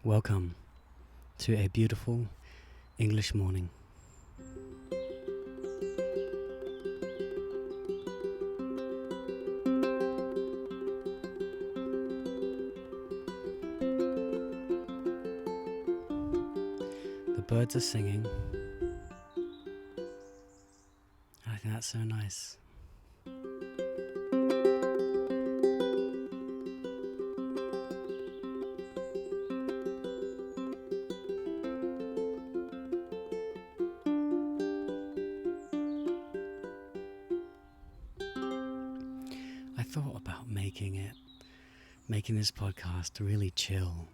Welcome to a beautiful English morning. The birds are singing. I think that's so nice. I thought about making this podcast really chill.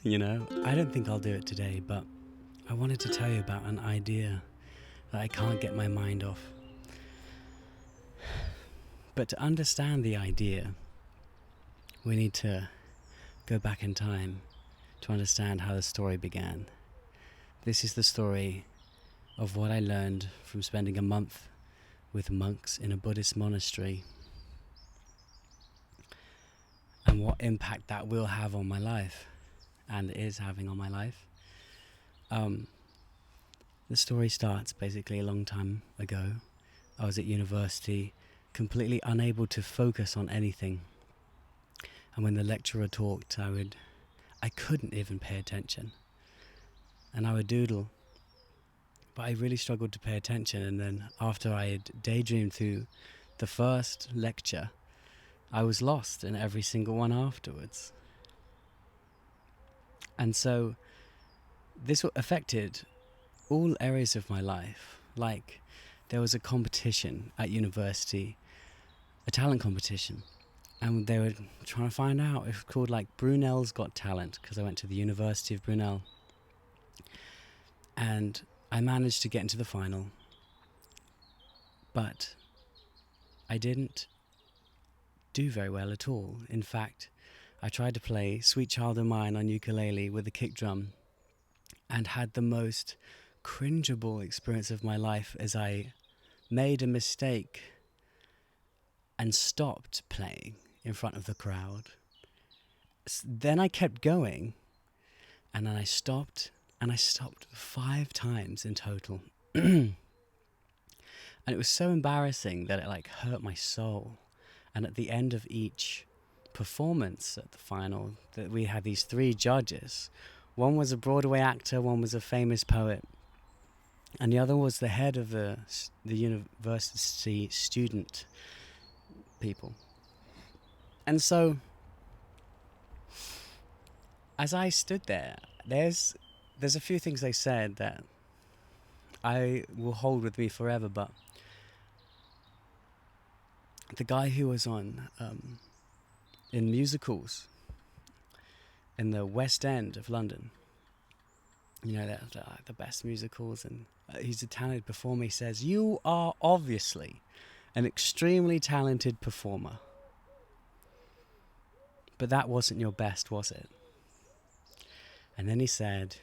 I don't think I'll do it today, but I wanted to tell you about an idea that I can't get my mind off. But to understand the idea, we need to go back in time to understand how the story began. This is the story of what I learned from spending a month with monks in a Buddhist monastery, and what impact that will have on my life, and is having on my life. The story starts basically a long time ago. I was at university, completely unable to focus on anything. And when the lecturer talked, I couldn't even pay attention. And I would doodle, but I really struggled to pay attention. And then after I had daydreamed through the first lecture, I was lost in every single one afterwards. And so this affected all areas of my life. Like, there was a competition at university, a talent competition, and they were trying to find out. It was called like Brunel's Got Talent, because I went to the University of Brunel, and I managed to get into the final, but I didn't do very well at all. In fact, I tried to play Sweet Child of Mine on ukulele with a kick drum and had the most cringeable experience of my life as I made a mistake and stopped playing in front of the crowd. Then I kept going, and then I stopped 5 times in total. And it was so embarrassing that it hurt my soul. And at the end of each performance at the final, that we had these 3 judges. One was a Broadway actor, one was a famous poet, and the other was the head of the university student people. And so, as I stood there, there's a few things they said that I will hold with me forever, but the guy who was on in musicals in the West End of London, they're the best musicals, and he's a talented performer. He says, "You are obviously an extremely talented performer, but that wasn't your best, was it?" And then he said,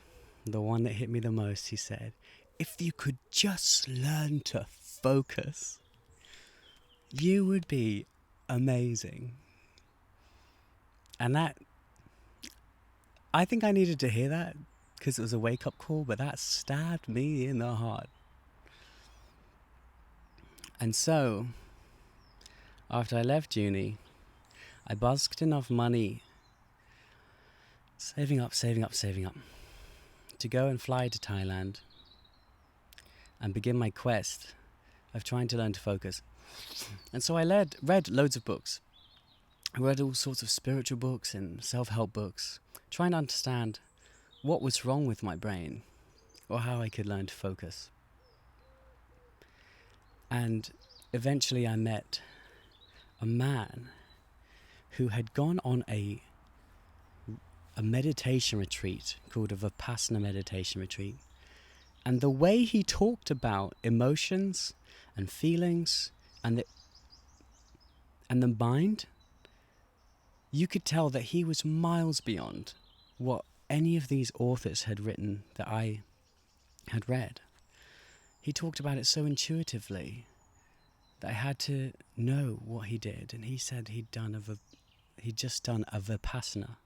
the one that hit me the most, he said, "If you could just learn to focus, you would be amazing." And that, I think I needed to hear that because it was a wake-up call, but that stabbed me in the heart. And so, after I left uni, I busked enough money, saving up, to go and fly to Thailand and begin my quest of trying to learn to focus. And so I read loads of books. I read all sorts of spiritual books and self-help books, trying to understand what was wrong with my brain or how I could learn to focus. And eventually I met a man who had gone on a meditation retreat called a Vipassana meditation retreat. And the way he talked about emotions and feelings and the mind, you could tell that he was miles beyond what any of these authors had written that I had read. He talked about it so intuitively that I had to know what he did. And he said he'd just done a Vipassana.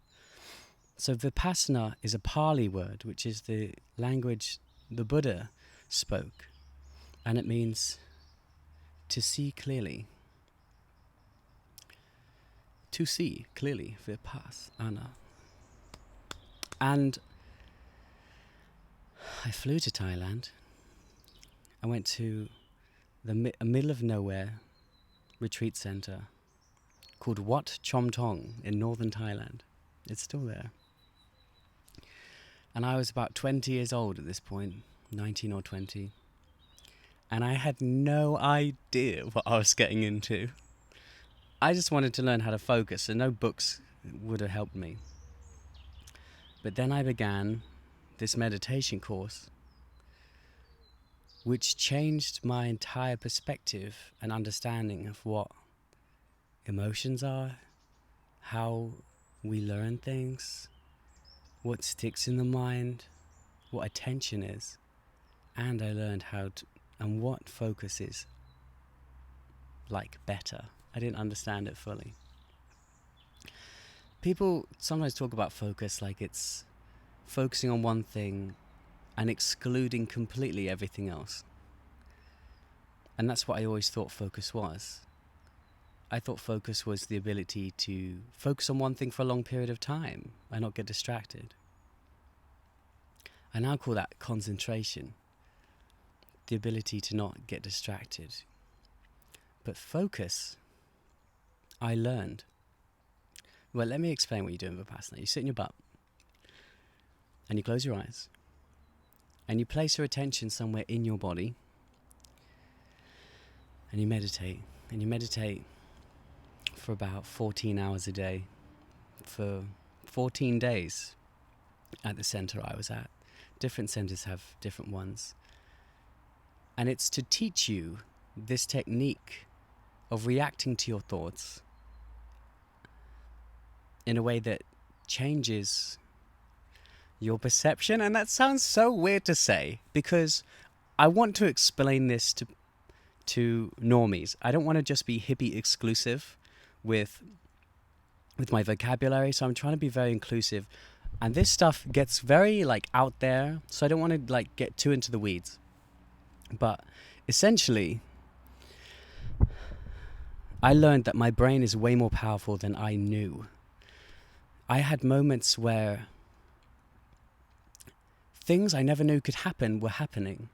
So Vipassana is a Pali word, which is the language the Buddha spoke, and it means to see clearly. To see clearly, Vipassana. And I flew to Thailand. I went to the middle of nowhere retreat center called Wat Chom Thong in northern Thailand. It's still there. And I was about 20 years old at this point, 19 or 20. And I had no idea what I was getting into. I just wanted to learn how to focus, and no books would have helped me. But then I began this meditation course, which changed my entire perspective and understanding of what emotions are, how we learn things, what sticks in the mind, what attention is, and I learned and what focus is like better. I didn't understand it fully. People sometimes talk about focus like it's focusing on one thing and excluding completely everything else. And that's what I always thought focus was. I thought focus was the ability to focus on one thing for a long period of time and not get distracted. I now call that concentration, the ability to not get distracted. But focus, I learned. Well, let me explain what you do in Vipassana. You sit in your butt, and you close your eyes, and you place your attention somewhere in your body, and you meditate for about 14 hours a day, for 14 days at the center I was at. Different centers have different ones. And it's to teach you this technique of reacting to your thoughts in a way that changes your perception. And that sounds so weird to say, because I want to explain this to normies. I don't want to just be hippie exclusive with my vocabulary, so I'm trying to be very inclusive. And this stuff gets very out there, so I don't want to get too into the weeds. But essentially, I learned that my brain is way more powerful than I knew. I had moments where things I never knew could happen were happening.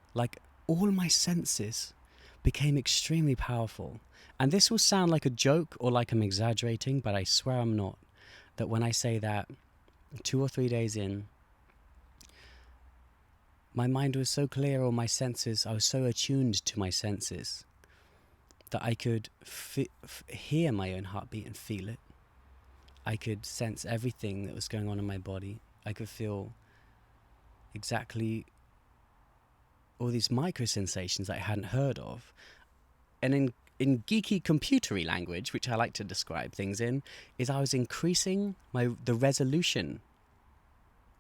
All my senses became extremely powerful. And this will sound like a joke or like I'm exaggerating, but I swear I'm not. That when I say that, 2 or 3 days in, my mind was so clear, or my senses, I was so attuned to my senses that I could hear my own heartbeat and feel it. I could sense everything that was going on in my body. I could feel exactly all these micro sensations that I hadn't heard of. And in geeky computery language, which I like to describe things in, is I was increasing the resolution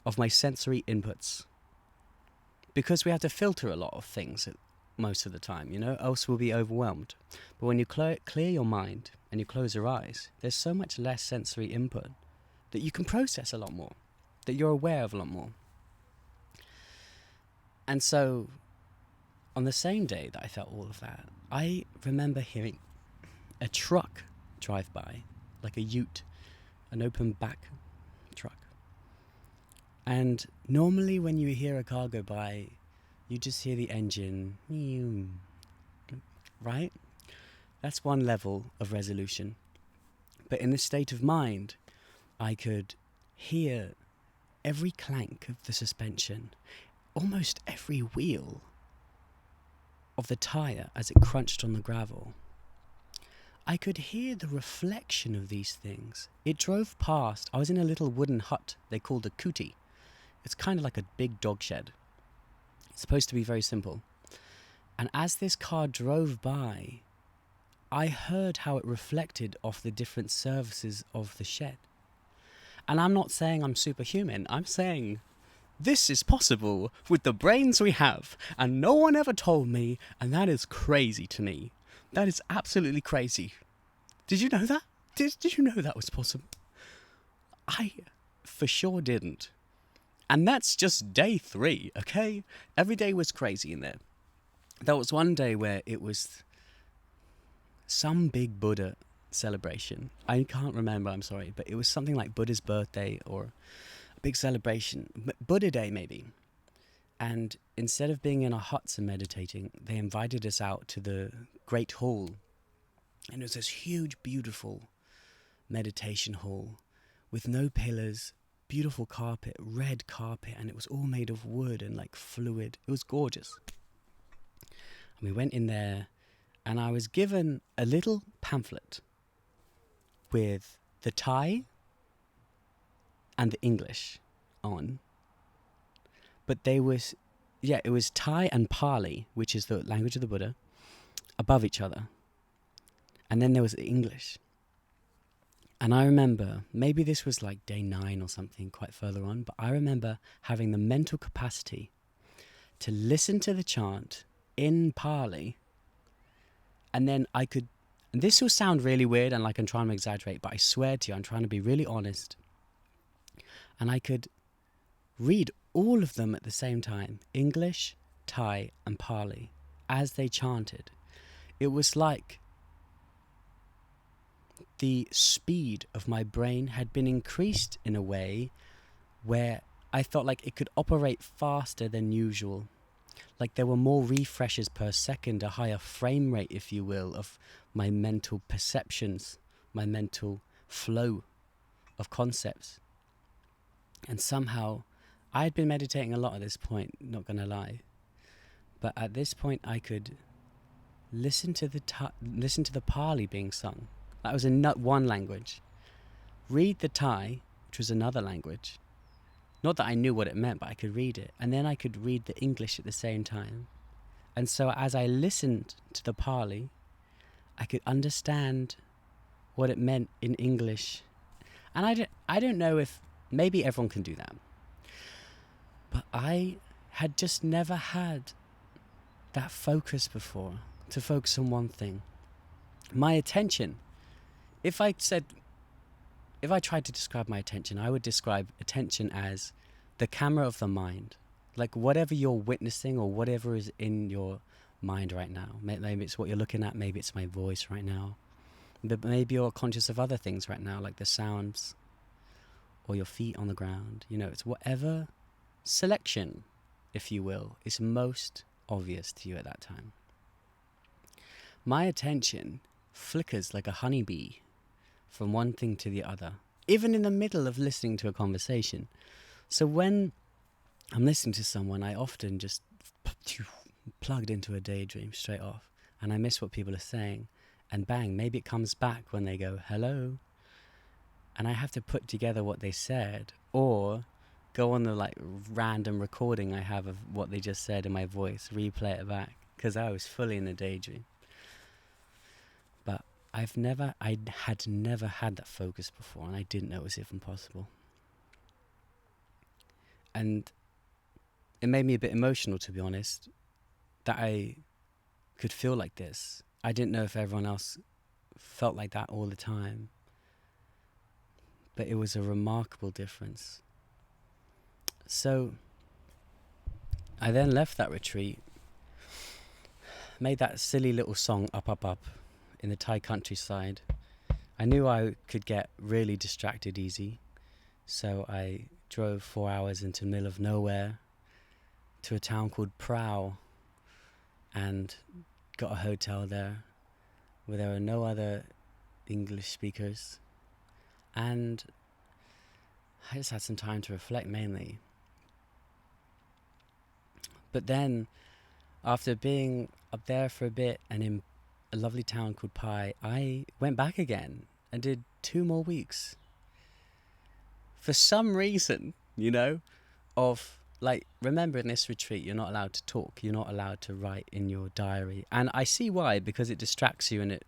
of my sensory inputs. Because we have to filter a lot of things most of the time, else we'll be overwhelmed. But when you clear your mind and you close your eyes, there's so much less sensory input that you can process a lot more, that you're aware of a lot more. And so, on the same day that I felt all of that, I remember hearing a truck drive by, like a ute, an open back truck. And normally when you hear a car go by, you just hear the engine, right? That's one level of resolution. But in this state of mind, I could hear every clank of the suspension, almost every wheel of the tire as it crunched on the gravel. I could hear the reflection of these things. It drove past. I was in a little wooden hut they called a kuti. It's kind of like a big dog shed. It's supposed to be very simple. And as this car drove by, I heard how it reflected off the different surfaces of the shed. And I'm not saying I'm superhuman. I'm saying this is possible with the brains we have, and no one ever told me, and that is crazy to me. That is absolutely crazy. Did you know that? Did you know that was possible? I for sure didn't. And that's just day 3, okay? Every day was crazy in there. There was one day where it was some big Buddha celebration. I can't remember, I'm sorry, but it was something like Buddha's birthday or a big celebration. Buddha Day, maybe. And instead of being in our huts and meditating, they invited us out to the Great Hall. And it was this huge, beautiful meditation hall with no pillars, beautiful carpet, red carpet, and it was all made of wood and like fluid. It was gorgeous. And we went in there, and I was given a little pamphlet with the Thai and the English on. But it was Thai and Pali, which is the language of the Buddha, above each other. And then there was the English. And I remember, maybe this was like day 9 or something, quite further on, but I remember having the mental capacity to listen to the chant in Pali, and then I could, and this will sound really weird and like I'm trying to exaggerate, but I swear to you, I'm trying to be really honest, and I could read all of them at the same time, English, Thai, and Pali, as they chanted. It was like the speed of my brain had been increased in a way where I felt like it could operate faster than usual. Like there were more refreshes per second, a higher frame rate, if you will, of my mental perceptions, my mental flow of concepts. And somehow, I had been meditating a lot at this point, not going to lie. But at this point, I could listen to the Pali being sung. That was in one language. Read the Thai, which was another language. Not that I knew what it meant, but I could read it. And then I could read the English at the same time. And so as I listened to the Pali, I could understand what it meant in English. And I don't know if, maybe everyone can do that. But I had just never had that focus before, to focus on one thing. My attention, if I tried to describe my attention, I would describe attention as the camera of the mind. Like whatever you're witnessing or whatever is in your mind right now. Maybe it's what you're looking at, maybe it's my voice right now. But maybe you're conscious of other things right now, like the sounds or your feet on the ground. You know, it's whatever selection, if you will, is most obvious to you at that time. My attention flickers like a honeybee from one thing to the other, even in the middle of listening to a conversation. So when I'm listening to someone, I often just plugged into a daydream straight off, and I miss what people are saying, and bang, maybe it comes back when they go, hello, and I have to put together what they said, or go on the like random recording I have of what they just said in my voice, replay it back, because I was fully in a daydream. But I had never had that focus before, and I didn't know it was even possible. And it made me a bit emotional, to be honest, that I could feel like this. I didn't know if everyone else felt like that all the time. But it was a remarkable difference. So I then left that retreat, made that silly little song, Up, Up, Up, in the Thai countryside. I knew I could get really distracted easy, so I drove 4 hours into the middle of nowhere to a town called Prao and got a hotel there where there were no other English speakers, and I just had some time to reflect mainly. But then, after being up there for a bit and in a lovely town called Pai, I went back again and did 2 more weeks. For some reason, remember in this retreat, you're not allowed to talk, you're not allowed to write in your diary. And I see why, because it distracts you and it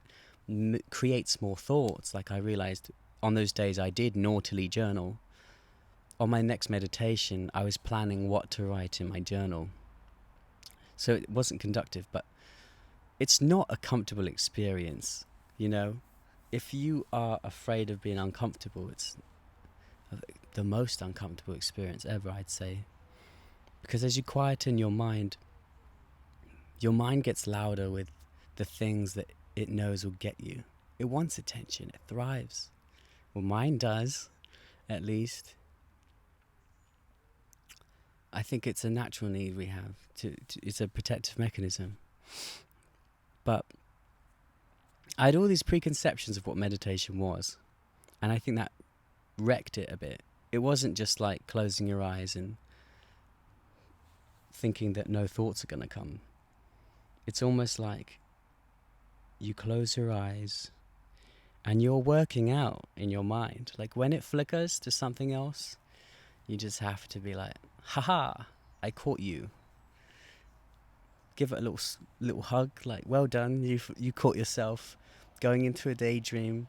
creates more thoughts. Like I realized on those days I did naughtily journal. On my next meditation, I was planning what to write in my journal. So it wasn't conductive, but it's not a comfortable experience, If you are afraid of being uncomfortable, the most uncomfortable experience ever, I'd say. Because as you quieten your mind gets louder with the things that it knows will get you. It wants attention. It thrives. Well, mine does, at least. I think it's a natural need we have. It's a protective mechanism. But I had all these preconceptions of what meditation was. And I think that wrecked it a bit. It wasn't just like closing your eyes and thinking that no thoughts are going to come. It's almost like you close your eyes and you're working out in your mind. Like when it flickers to something else, you just have to be like, haha, I caught you. Give it a little hug, like, well done, you caught yourself going into a daydream,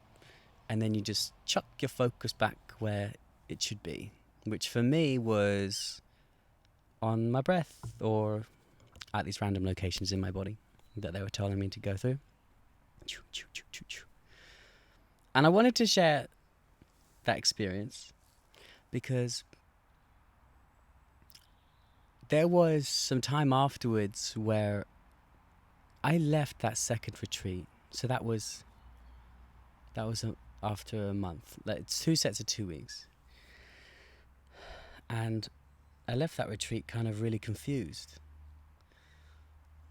and then you just chuck your focus back where it should be, which for me was on my breath or at these random locations in my body that they were telling me to go through. And I wanted to share that experience because there was some time afterwards where I left that second retreat. So that was after a month. Like, it's 2 sets of 2 weeks. And I left that retreat kind of really confused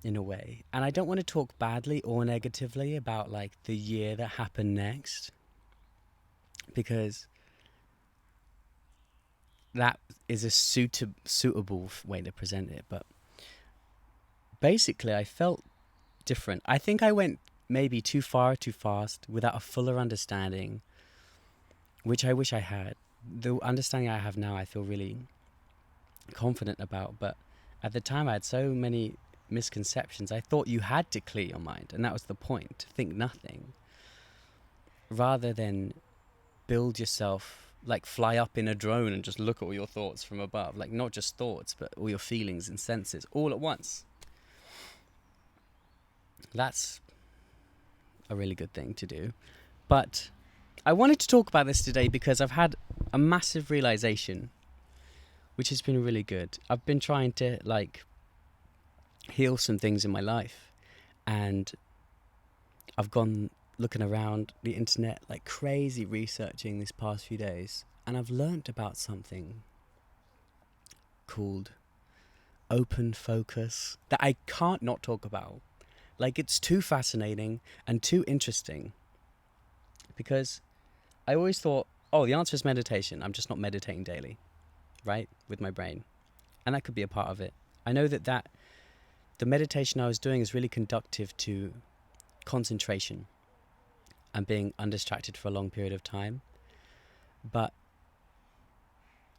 in a way. And I don't want to talk badly or negatively about like the year that happened next, because that is a suitable way to present it. But basically I felt different. I think I went maybe too far, too fast, without a fuller understanding, which I wish I had. The understanding I have now, I feel really confident about. But at the time, I had so many misconceptions. I thought you had to clear your mind, and that was the point, to think nothing, rather than build yourself, like fly up in a drone and just look at all your thoughts from above. Like, not just thoughts, but all your feelings and senses all at once. That's a really good thing to do. But I wanted to talk about this today because I've had a massive realization, which has been really good. I've been trying to like heal some things in my life, and I've gone looking around the internet like crazy, researching this past few days, and I've learnt about something called open focus that I can't not talk about. Like, it's too fascinating and too interesting, because I always thought, oh, the answer is meditation. I'm just not meditating daily, right, with my brain. And that could be a part of it. I know that the meditation I was doing is really conductive to concentration and being undistracted for a long period of time. But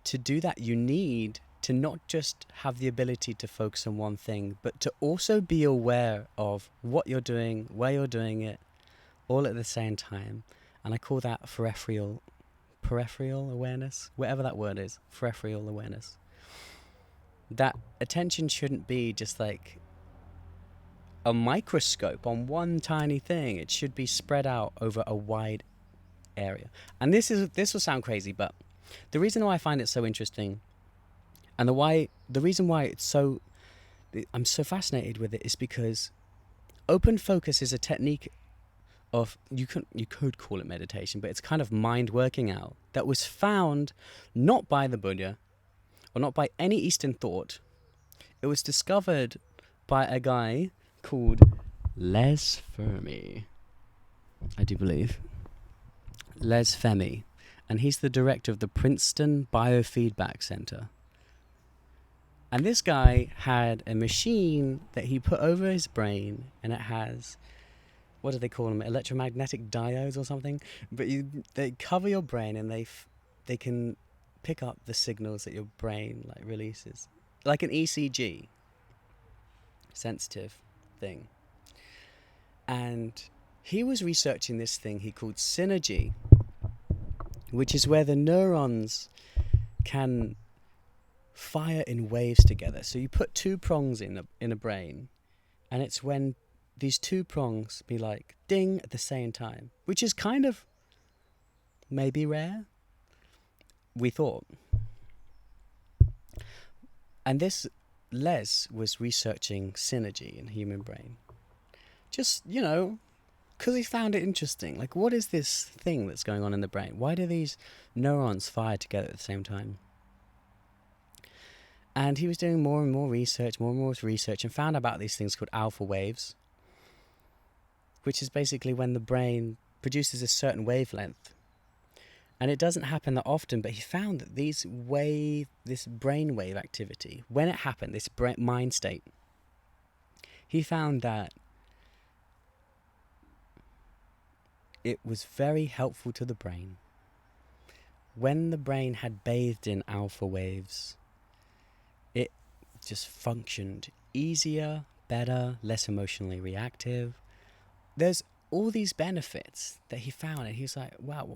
to do that, you need to not just have the ability to focus on one thing, but to also be aware of what you're doing, where you're doing it, all at the same time. And I call that peripheral awareness, whatever that word is, peripheral awareness. That attention shouldn't be just like a microscope on one tiny thing. It should be spread out over a wide area. And this will sound crazy, but the reason why I find it so interesting, and the reason why I'm so fascinated with it, is because open focus is a technique of, you could call it meditation, but it's kind of mind working out, that was found not by the Buddha or not by any Eastern thought. It was discovered by a guy called Les Fermi, I do believe. Les Fermi. And he's the director of the Princeton Biofeedback Center. And this guy had a machine that he put over his brain, and it has, what do they call them, electromagnetic diodes or something? But they cover your brain, and they can pick up the signals that your brain like releases, like an ECG, sensitive thing. And he was researching this thing he called synergy, which is where the neurons can fire in waves together. So you put two prongs in a brain, and it's when these two prongs be like ding at the same time, which is kind of maybe rare. we thought. And this Les was researching synergy in human brain. Just, because he found it interesting. Like, what is this thing that's going on in the brain? Why do these neurons fire together at the same time? And he was doing more and more research, and found about these things called alpha waves, which is basically when the brain produces a certain wavelength. And it doesn't happen that often, but he found that this brainwave activity, when it happened, this mind state, he found that it was very helpful to the brain. When the brain had bathed in alpha waves, it just functioned easier, better, less emotionally reactive. There's all these benefits that he found, and he was like, wow,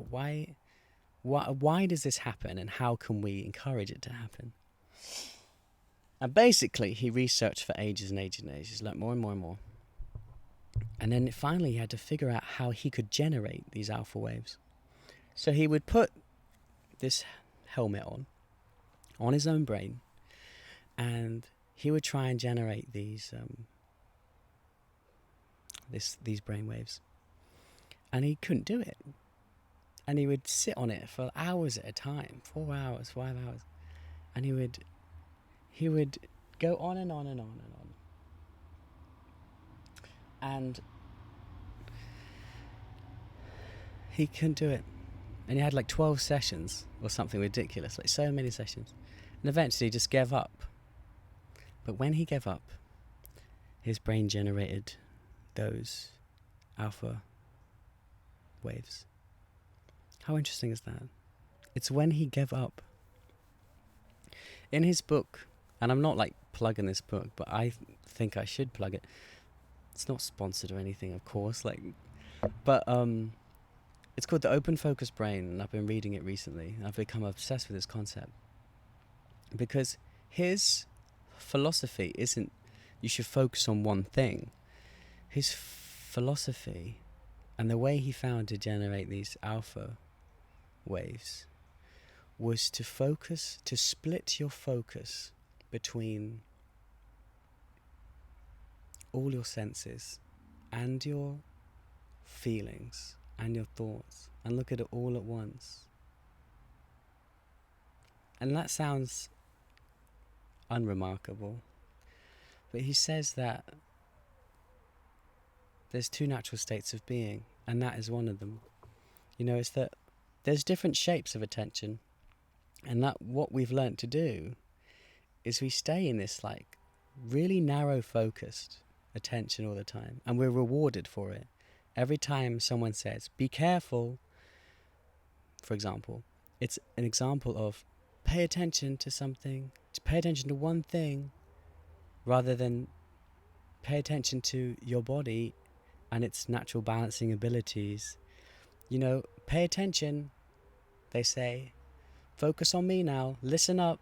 well, why does this happen, and how can we encourage it to happen? And basically, he researched for ages and ages and ages, learned more and more and more. And then finally, he had to figure out how he could generate these alpha waves. So he would put this helmet on his own brain, and he would try and generate these brain waves. And he couldn't do it. And he would sit on it for hours at a time, 4 hours, 5 hours. And he would go on and on and on and on. And he couldn't do it. And he had like 12 sessions or something ridiculous, like so many sessions. And eventually he just gave up. But when he gave up, his brain generated those alpha waves. How interesting is that? It's when he gave up. In his book, and I'm not like plugging this book, but I think I should plug it. It's not sponsored or anything, of course, but it's called The Open Focus Brain, and I've been reading it recently. I've become obsessed with this concept because his philosophy isn't you should focus on one thing. His philosophy and the way he found to generate these alpha waves was to split your focus between all your senses and your feelings and your thoughts, and look at it all at once. And that sounds unremarkable, but he says that there's two natural states of being, and that is one of them. It's that there's different shapes of attention, and that what we've learnt to do is we stay in this like really narrow focused attention all the time, and we're rewarded for it. Every time someone says, be careful, for example, it's an example of pay attention to something, to pay attention to one thing, rather than pay attention to your body and its natural balancing abilities. Pay attention, they say. Focus on me now, listen up.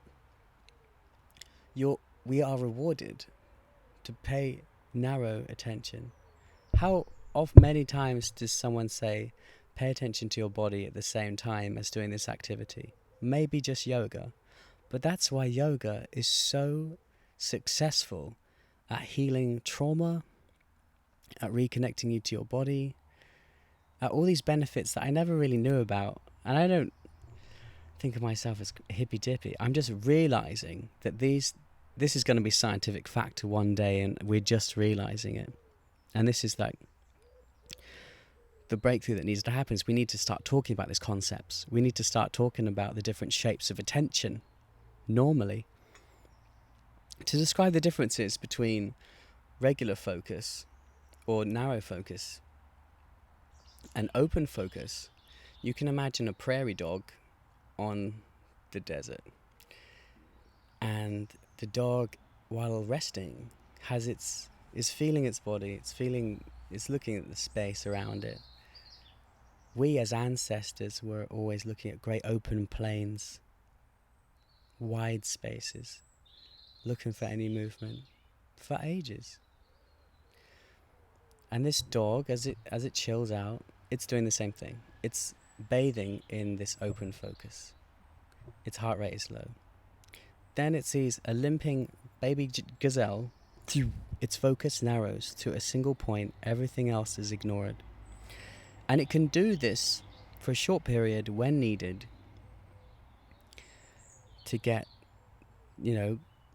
We are rewarded to pay narrow attention. How many times does someone say, pay attention to your body at the same time as doing this activity? Maybe just yoga. But that's why yoga is so successful at healing trauma, at reconnecting you to your body, at all these benefits that I never really knew about. And I don't think of myself as hippy-dippy. I'm just realizing that this is going to be scientific fact one day, and we're just realizing it. And this is like the breakthrough that needs to happen. Is we need to start talking about these concepts. We need to start talking about the different shapes of attention normally, to describe the differences between regular focus or narrow focus and open focus. You can imagine a prairie dog on the desert, and the dog, while resting, is feeling its body, it's looking at the space around it. We as ancestors were always looking at great open plains, wide spaces, looking for any movement for ages. And this dog, as it chills out, it's doing the same thing. It's bathing in this open focus. its heart rate is low. Then it sees a limping baby gazelle. Its focus narrows to a single point. Everything else is ignored. And it can do this for a short period when needed to get,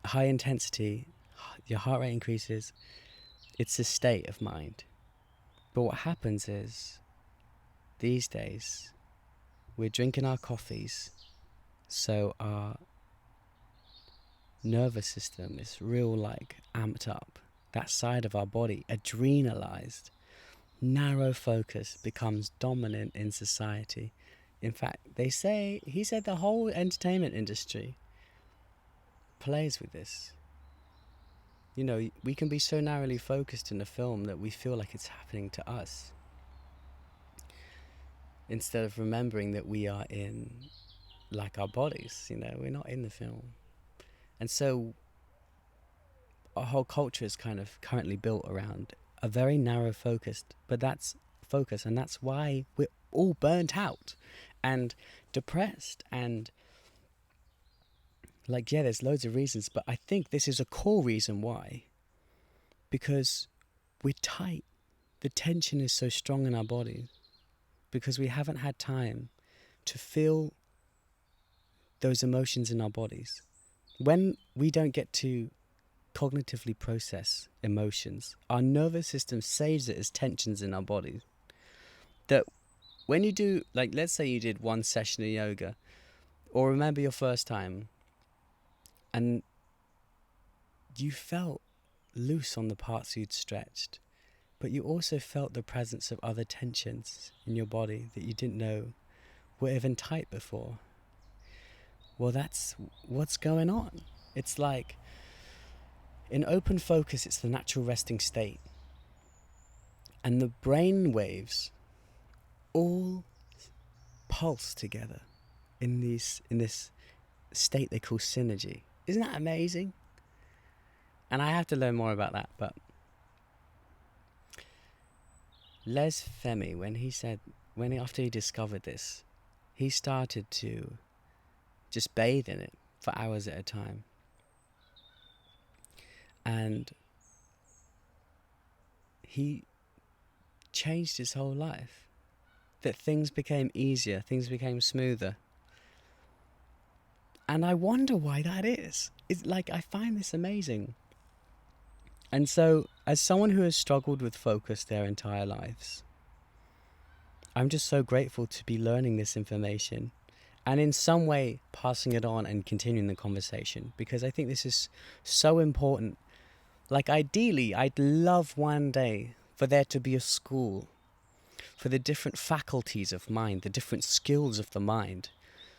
high intensity. Your heart rate increases. It's a state of mind. But what happens is, these days, we're drinking our coffees, so our nervous system is amped up. That side of our body, adrenalized, narrow focus becomes dominant in society. In fact, he said the whole entertainment industry plays with this. We can be so narrowly focused in a film that we feel like it's happening to us, instead of remembering that we are in, our bodies, we're not in the film. And so our whole culture is kind of currently built around a very narrow focus, and that's why we're all burnt out and depressed and there's loads of reasons, but I think this is a core reason why. Because we're tight. The tension is so strong in our body because we haven't had time to feel those emotions in our bodies. When we don't get to cognitively process emotions, our nervous system saves it as tensions in our bodies. That when you do, let's say you did one session of yoga, or remember your first time, and you felt loose on the parts you'd stretched, but you also felt the presence of other tensions in your body that you didn't know were even tight before. Well, that's what's going on. It's like, in open focus, it's the natural resting state. And the brain waves all pulse together in this state they call synergy. Isn't that amazing? And I have to learn more about that, but Les Femi, after he discovered this, he started to just bathe in it for hours at a time. And he changed his whole life. That things became easier, things became smoother. And I wonder why that is. I find this amazing. And so, as someone who has struggled with focus their entire lives, I'm just so grateful to be learning this information and in some way passing it on and continuing the conversation, because I think this is so important. Ideally, I'd love one day for there to be a school for the different faculties of mind, the different skills of the mind,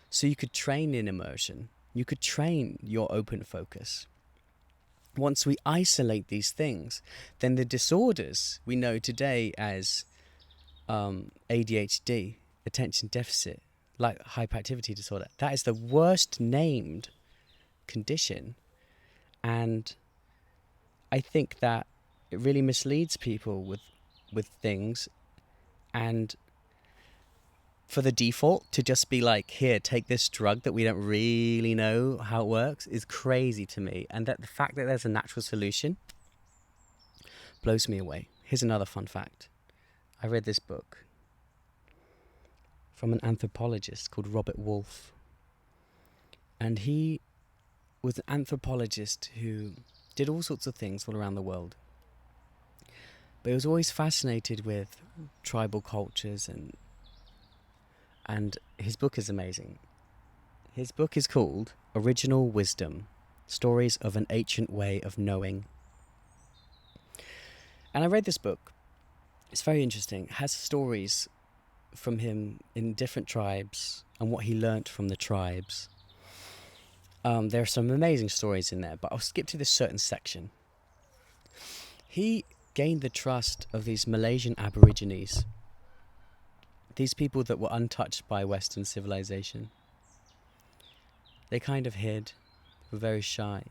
so you could train in immersion, you could train your open focus. Once we isolate these things, then the disorders we know today as ADHD, attention deficit, hyperactivity disorder, that is the worst named condition. And I think that it really misleads people with things, and for the default to just be here, take this drug that we don't really know how it works is crazy to me. And that the fact that there's a natural solution blows me away. Here's another fun fact. I read this book from an anthropologist called Robert Wolfe. And he was an anthropologist who did all sorts of things all around the world. But he was always fascinated with tribal cultures, and his book is amazing. His book is called Original Wisdom, Stories of an Ancient Way of Knowing. And I read this book. It's very interesting. It has stories from him in different tribes and what he learnt from the tribes. There are some amazing stories in there, but I'll skip to this certain section. He gained the trust of these Malaysian Aborigines, these people that were untouched by Western civilization. They kind of hid, were very shy,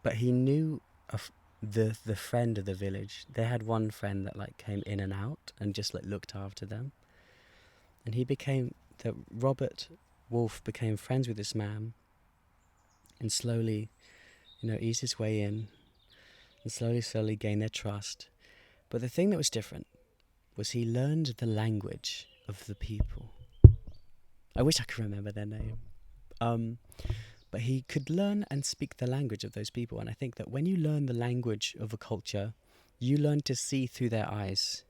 but he knew of the friend of the village. They had one friend that came in and out and just looked after them, and he became Robert wolf became friends with this man and slowly, eased his way in and slowly gained their trust. But the thing that was different was he learned the language of the people. I wish I could remember their name. But he could learn and speak the language of those people. And I think that when you learn the language of a culture, you learn to see through their eyes.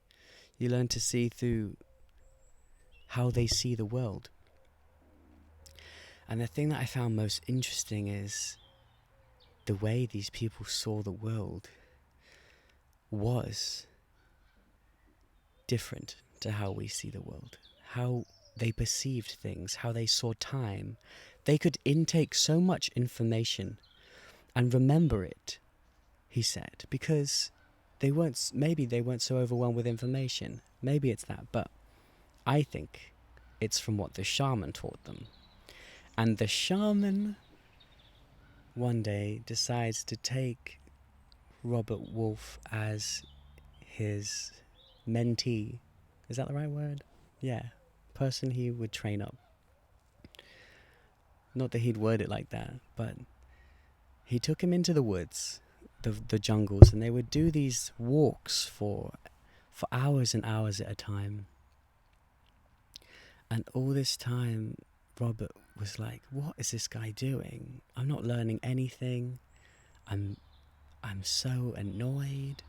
You learn to see through how they see the world. And the thing that I found most interesting is the way these people saw the world was different to how we see the world. How they perceived things, how they saw time. They could intake so much information and remember it, he said, because maybe they weren't so overwhelmed with information. Maybe it's that, but I think it's from what the shaman taught them. And the shaman one day decides to take Robert Wolfe as his mentee. Is that the right word? Yeah. Person he would train up. Not that he'd word it like that, but he took him into the woods, the jungles, and they would do these walks for hours and hours at a time. And all this time, Robert was like, what is this guy doing? I'm not learning anything. I'm so annoyed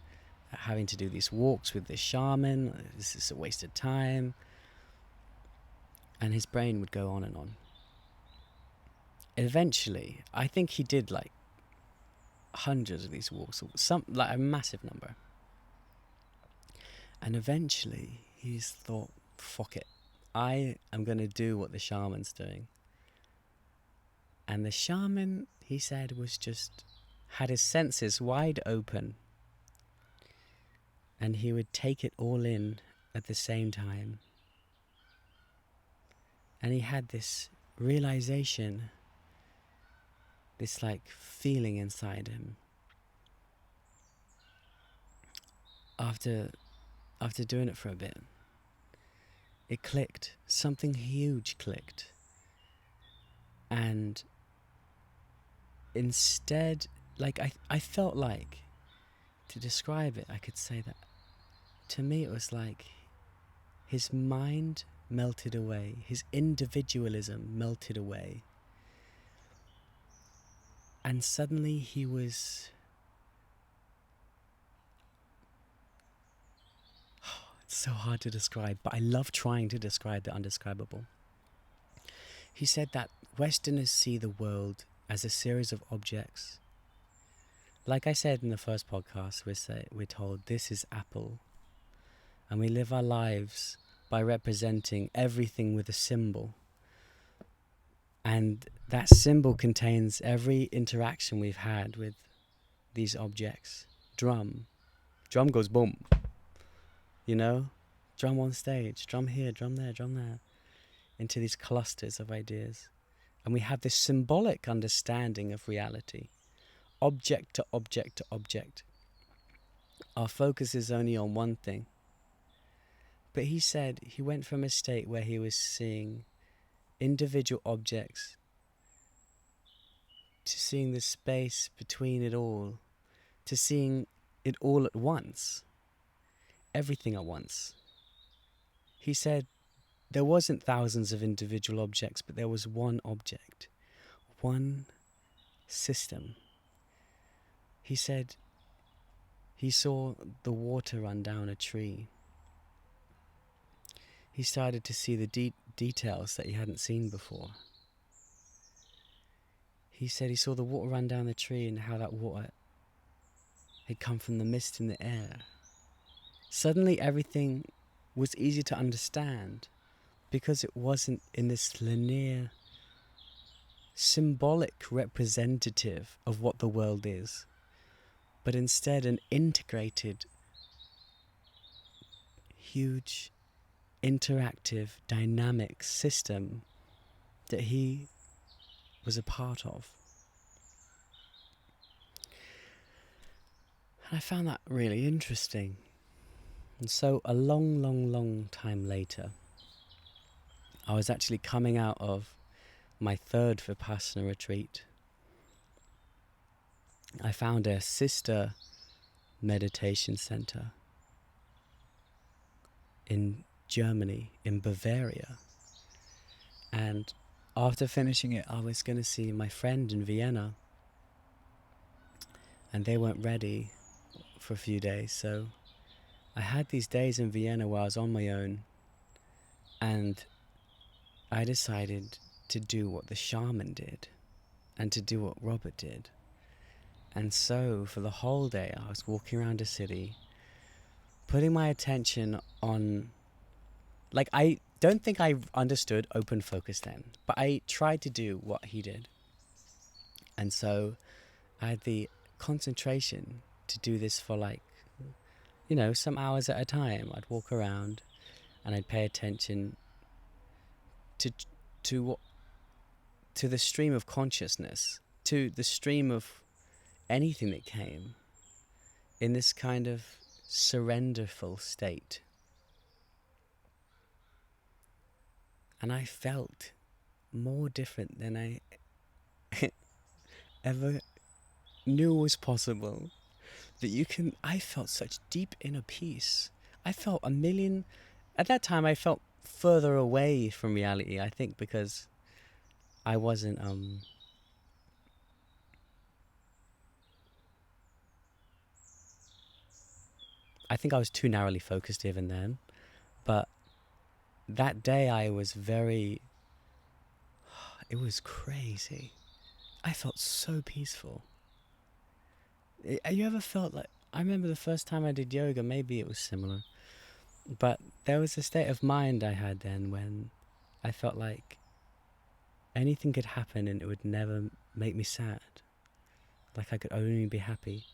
at having to do these walks with this shaman. This is a waste of time. And his brain would go on and on. Eventually, I think he did like hundreds of these walks, like a massive number. And eventually, he's thought, fuck it. I am going to do what the shaman's doing. And the shaman, he said, had his senses wide open. And he would take it all in at the same time. And he had this realization, this like feeling inside him. After doing it for a bit, it clicked. Something huge clicked. And instead, like I felt like, to describe it, I could say that to me it was like his mind melted away, his individualism melted away, and suddenly he was it's so hard to describe, but I love trying to describe the undescribable. He said that Westerners see the world as a series of objects. Like I said in the first podcast, we're told this is Apple, and we live our lives by representing everything with a symbol. And that symbol contains every interaction we've had with these objects. Drum goes boom. Drum on stage, drum here, drum there, into these clusters of ideas. And we have this symbolic understanding of reality, object to object to object. Our focus is only on one thing. But he said he went from a state where he was seeing individual objects to seeing the space between it all, to seeing it all at once, everything at once. He said there wasn't thousands of individual objects, but there was one object, one system. He said he saw the water run down a tree. He started to see the details that he hadn't seen before. He said he saw the water run down the tree and how that water had come from the mist in the air. Suddenly everything was easy to understand because it wasn't in this linear, symbolic representative of what the world is, but instead an integrated, huge, interactive, dynamic system that he was a part of. And I found that really interesting. And so a long time later, I was actually coming out of my third Vipassana retreat, I found a sister meditation center in Germany, in Bavaria. And after finishing it, I was going to see my friend in Vienna, and they weren't ready for a few days. So I had these days in Vienna where I was on my own, and I decided to do what the shaman did and to do what Robert did. And so for the whole day, I was walking around the city, putting my attention on, like, I don't think I understood open focus then, but I tried to do what he did. And so I had the concentration to do this for, like, some hours at a time. I'd walk around and I'd pay attention to the stream of consciousness, to the stream of anything that came, in this kind of surrenderful state. And I felt more different than I ever knew was possible. I felt such deep inner peace. I felt at that time I felt further away from reality, I think, because I wasn't, I think I was too narrowly focused even then. But that day it was crazy. I felt so peaceful. You ever felt like, I remember the first time I did yoga, maybe it was similar, but there was a state of mind I had then when I felt like anything could happen and it would never make me sad. Like I could only be happy.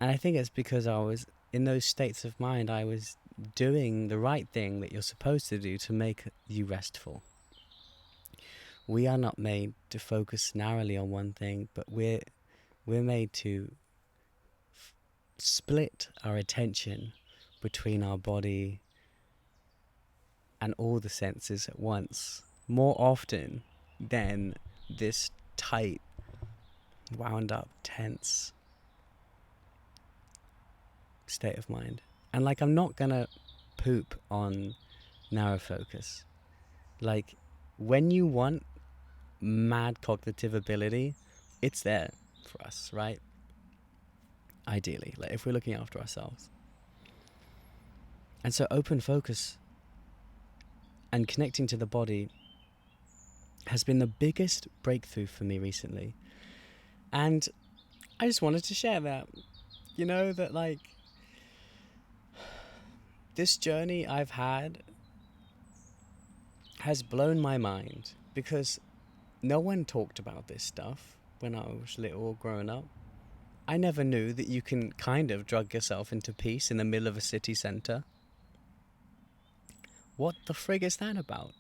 And I think it's because I was in those states of mind, I was doing the right thing that you're supposed to do to make you restful. We are not made to focus narrowly on one thing, but we're made to split our attention between our body and all the senses at once, more often than this tight, wound up, tense state of mind. And like, I'm not gonna poop on narrow focus. Like, when you want mad cognitive ability, it's there for us, right? Ideally, like if we're looking after ourselves. And so open focus and connecting to the body has been the biggest breakthrough for me recently. And I just wanted to share that, that like this journey I've had has blown my mind, because no one talked about this stuff when I was little or growing up. I never knew that you can kind of drug yourself into peace in the middle of a city centre. What the frig is that about?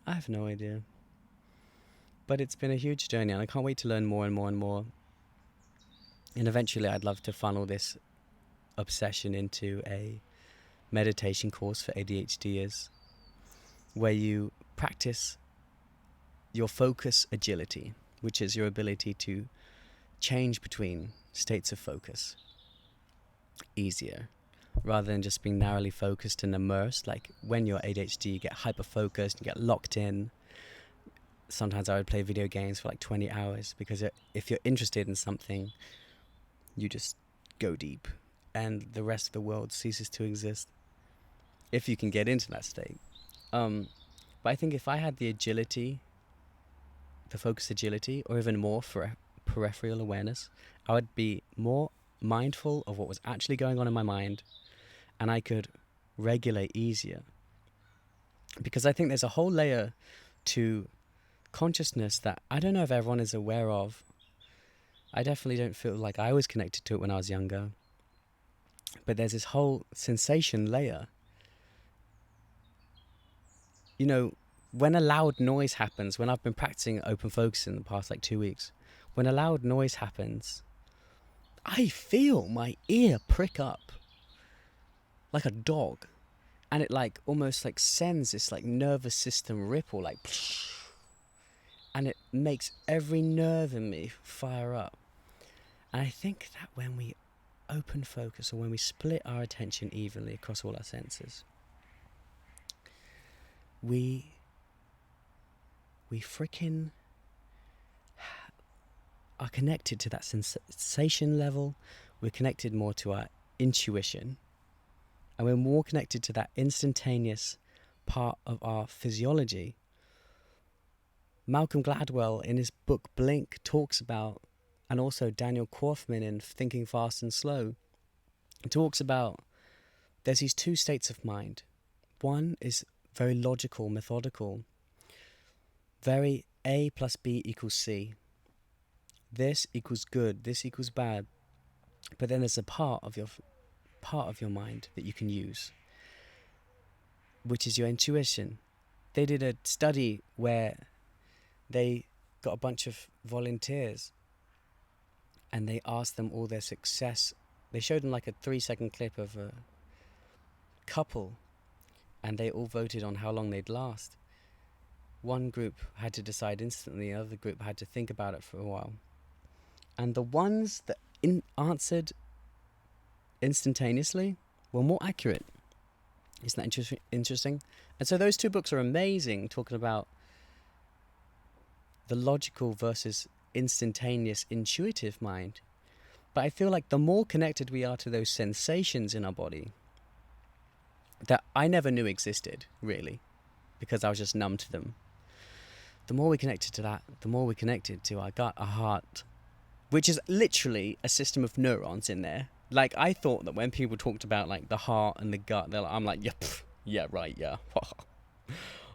I have no idea. But it's been a huge journey, and I can't wait to learn more and more and more. And eventually I'd love to funnel this obsession into a meditation course for ADHDers, where you practice your focus agility, which is your ability to change between states of focus easier, rather than just being narrowly focused and immersed. Like when you're ADHD, you get hyper focused, you get locked in. Sometimes I would play video games for like 20 hours because if you're interested in something, you just go deep and the rest of the world ceases to exist if you can get into that state. But I think if I had the agility, the focus agility, or even more for peripheral awareness, I would be more mindful of what was actually going on in my mind, and I could regulate easier. Because I think there's a whole layer to consciousness that I don't know if everyone is aware of. I definitely don't feel like I was connected to it when I was younger. But there's this whole sensation layer. When a loud noise happens, when I've been practicing open focus in the past like 2 weeks, when a loud noise happens, I feel my ear prick up like a dog. and it like almost like sends this like nervous system ripple, like, and it makes every nerve in me fire up. And I think that when we open focus, or when we split our attention evenly across all our senses, we freaking are connected to that sensation level. We're connected more to our intuition, and we're more connected to that instantaneous part of our physiology. Malcolm Gladwell in his book Blink talks about, and also Daniel Kaufman in Thinking Fast and Slow talks about, there's these two states of mind. One is very logical, methodical, very A plus B equals C. This equals good, this equals bad. But then there's a part of your mind that you can use, which is your intuition. They did a study where they got a bunch of volunteers and they asked them all their success. They showed them like a 3-second clip of a couple, and they all voted on how long they'd last. One group had to decide instantly, the other group had to think about it for a while. And the ones that answered instantaneously were more accurate. Isn't that interesting? And so those two books are amazing, talking about the logical versus instantaneous intuitive mind. But I feel like the more connected we are to those sensations in our body that I never knew existed, really, because I was just numb to them, the more we connected to that, the more we connected to our gut, our heart, which is literally a system of neurons in there. Like, I thought that when people talked about like the heart and the gut, I'm like, yeah, yeah, right, yeah,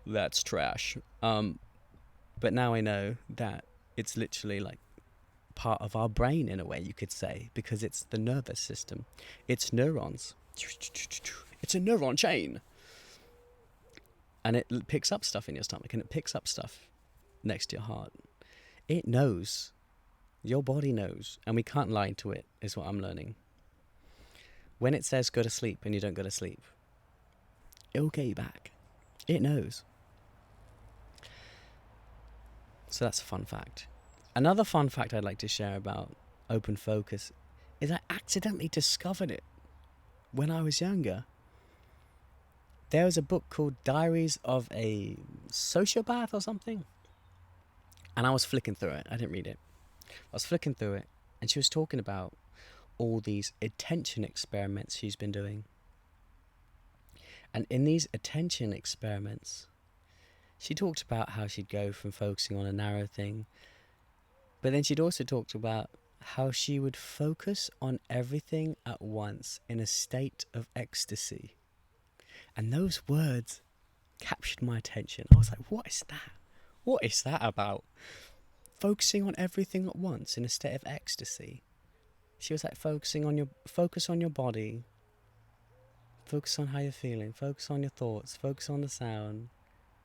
that's trash. But now I know that it's literally like part of our brain in a way, you could say, because it's the nervous system. It's neurons. It's a neuron chain. And it picks up stuff in your stomach, and it picks up stuff next to your heart. It knows. Your body knows, and we can't lie to it, is what I'm learning. When it says go to sleep and you don't go to sleep, it'll get you back. It knows. So that's a fun fact. Another fun fact I'd like to share about open focus is I accidentally discovered it when I was younger. There was a book called Diaries of a Sociopath or something, and I was flicking through it. I didn't read it. I was flicking through it, and she was talking about all these attention experiments she's been doing. And in these attention experiments, she talked about how she'd go from focusing on a narrow thing, but then she'd also talked about how she would focus on everything at once in a state of ecstasy. And those words captured my attention. I was like, what is that? What is that about? Focusing on everything at once in a state of ecstasy. She was like, focus on your body, focus on how you're feeling, focus on your thoughts, focus on the sound.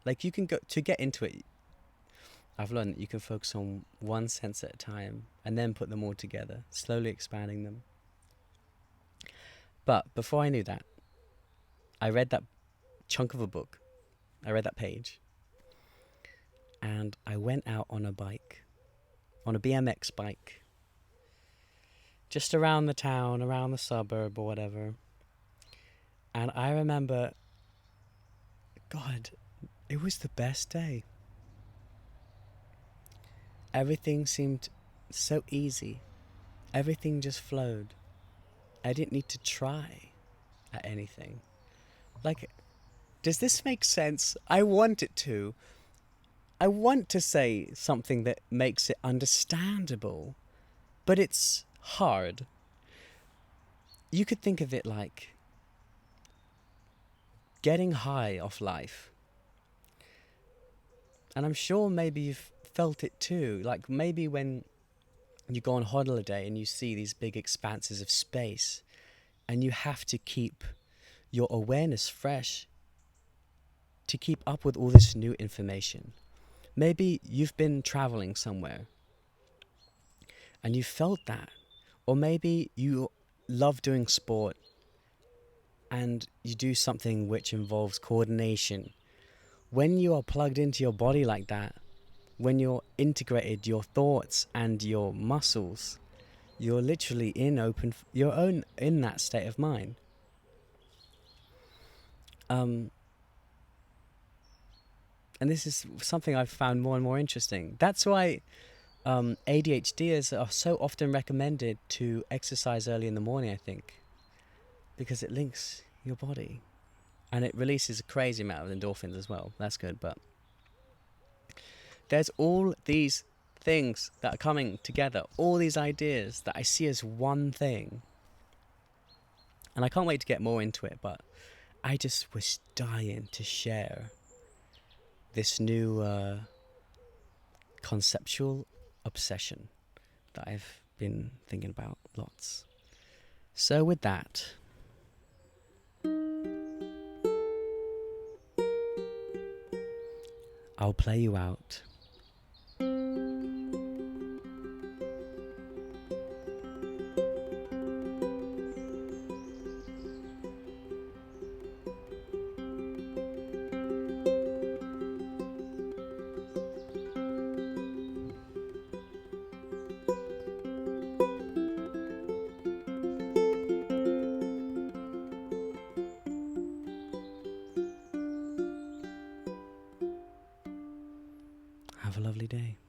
Like, you can go to get into it. I've learned that you can focus on one sense at a time and then put them all together, slowly expanding them. But before I knew that, I read that chunk of a book. I read that page. And I went out on a bike, on a BMX bike, just around the town, around the suburb or whatever. And I remember, God, it was the best day. Everything seemed so easy. Everything just flowed. I didn't need to try at anything. Like, does this make sense? I want it to. I want to say something that makes it understandable, but it's hard. You could think of it like getting high off life. And I'm sure maybe you've felt it too. Like, maybe when you go on holiday and you see these big expanses of space and you have to keep your awareness fresh to keep up with all this new information. Maybe you've been traveling somewhere and you felt that. Or maybe you love doing sport and you do something which involves coordination, when you are plugged into your body like that, when you're integrated, your thoughts and your muscles, you're literally in that state of mind. And this is something I've found more and more interesting. That's why ADHDers are so often recommended to exercise early in the morning, I think, because it links your body and it releases a crazy amount of endorphins as well. That's good. But there's all these things that are coming together, all these ideas that I see as one thing, and I can't wait to get more into it. But I just was dying to share this new conceptual obsession that I've been thinking about lots. So with that, I'll play you out. Have a lovely day.